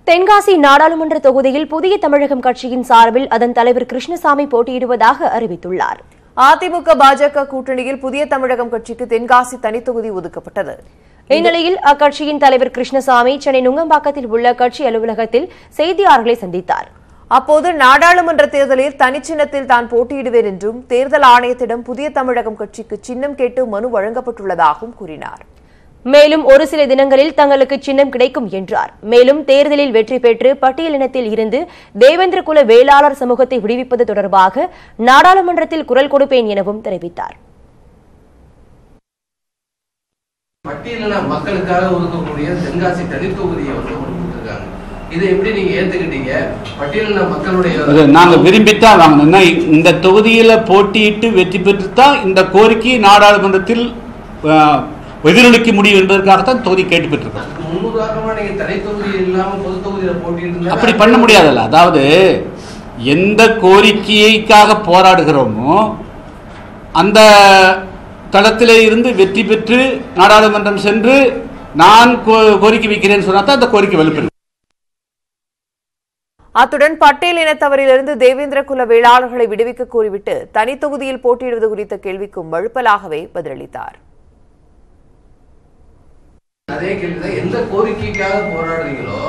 தென்காசி நாடாளுமன்ற தொகுதியில் புதிய தமிழகம் கட்சியின் சார்பில் அதன் தலைவர் கிருஷ்ணசாமி போட்டியிடுவதாக அறிவித்துள்ளார். அதிமுக பாஜக கூட்டணியில் புதிய தமிழகம் கட்சிக்கு தென்காசி தனித்தொகுதி ஒதுக்கப்பட்டது. இந்நிலையில் அக்கட்சியின் தலைவர் கிருஷ்ணசாமி சென்னை நுங்கம்பாக்கத்தில் உள்ள கட்சி அலுவலகத்தில் செய்தியாளர்களை சந்தித்தார். அப்போது நாடாளுமன்ற தேர்தலில் தனிச்சின்னத்தில் தான் போட்டியிடுவேன் என்றும் தேர்தல் ஆணையத்திடம் புதிய தமிழகம் கட்சிக்கு சின்னம் கேட்டு மனு வழங்கப்பட்டுள்ளதாகவும் கூறினார். மேலும் ஒரு சில தினங்களில் தங்களுக்கு சின்னம் கிடைக்கும் என்றார். மேலும் தேர்தலில் வெற்றி பெற்று பட்டியலினத்தில் இருந்து தேவேந்திர குல வேளாளர் சமூகத்தை விடுவிப்பது தொடர்பாக நாடாளுமன்றத்தில் குரல் கொடுப்பேன் எனவும் தெரிவித்தார். பட்டியலின மக்களுக்காக ஒதுக்கக்கூடிய தென்காசி தனித்தொகுதியை கொடுத்திருக்காங்க. இதை எப்படி நீங்க ஏத்துக்கிட்டீங்க? பட்டியலின மக்களுடைய நாங்க விரும்பித்தான் வாங்கணும்னா இந்த தொகுதியில போட்டியிட்டு வெற்றி பெற்றுத்தான் இந்த கோரிக்கை நாடாளுமன்றத்தில் எதிரொலிக்க முடியும் என்பதற்காகத்தான் தொகுதி கேட்டு பெற்றிருக்கோம். அப்படி பண்ண முடியாதல்ல. அதாவது எந்த கோரிக்கைக்காக போராடுகிறோமோ அந்த தளத்திலே இருந்து வெற்றி பெற்று நாடாளுமன்றம் சென்று நான் கோரிக்கை வைக்கிறேன் சொன்னா தான் அந்த கோரிக்கை வலுப்பெறும். அத்துடன் பட்டேல் இனத்தவரிலிருந்து தேவேந்திர குல வேளாளர்களை விடுவிக்க கோரிவிட்டு தனி தொகுதியில் போட்டியிடுவது குறித்த கேள்விக்கும் மழுப்பலாகவே பதிலளித்தார். அதே கேள்விதான், எந்த கோரிக்கைக்காக போராடுறீங்களோ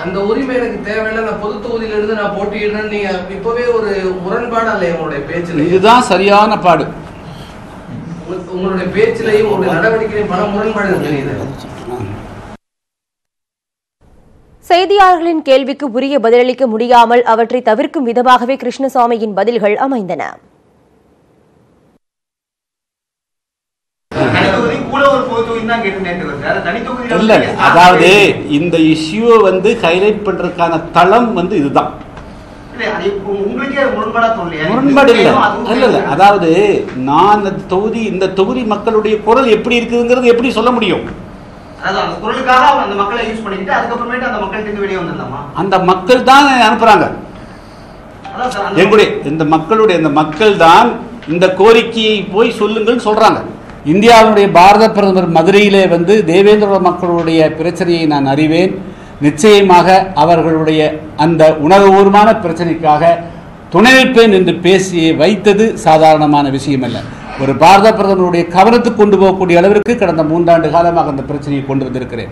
அந்த உரிமை எனக்கு தேவையில்லை, நான் பொது தொகுதியில இருந்து நான் போட்டியிடுறேன். நீங்க இப்பவே ஒரு முரண்பாடு அல்ல உங்களுடைய பேச்சுல. இதுதான் சரியான பாடு. உங்களுடைய பேச்சிலையும் உங்களுடைய நடவடிக்கையிலும் பல முரண்பாடு தெரியுது. செய்தியாளர்களின் கேள்விக்கு உரிய பதிலளிக்க முடியாமல் அவற்றை தவிர்க்கும் விதமாகவே கிருஷ்ணசாமியின் பதில்கள் அமைந்தன. அதாவது இந்த இஷ்யூ ஹைலைட் பண்றதுக்கான தளம் இதுதான். முரண்பாடு இல்ல. அதாவது நான் இந்த தொகுதி மக்களுடைய குரல் எப்படி இருக்குங்கிறது எப்படி சொல்ல முடியும்? அந்த மக்கள் தான் அனுப்புறாங்க. இந்த மக்கள் தான் இந்த கோரிக்கையை போய் சொல்லுங்கள் சொல்றாங்க. இந்தியாவுடைய பாரத பிரதமர் மதுரையிலே தேவேந்திர மக்களுடைய பிரச்சனையை நான் அறிவேன், நிச்சயமாக அவர்களுடைய அந்த உணர்வுபூர்வமான பிரச்சனைக்காக துணை நிற்பேன் என்று பேசி வைத்தது சாதாரணமான விஷயம் அல்ல. ஒரு பாரத பிரதமருடைய கவனத்துக்கு கொண்டு போகக்கூடிய அளவிற்கு கடந்த 3 ஆண்டு காலமாக அந்த பிரச்சனையை கொண்டு வந்திருக்கிறேன்.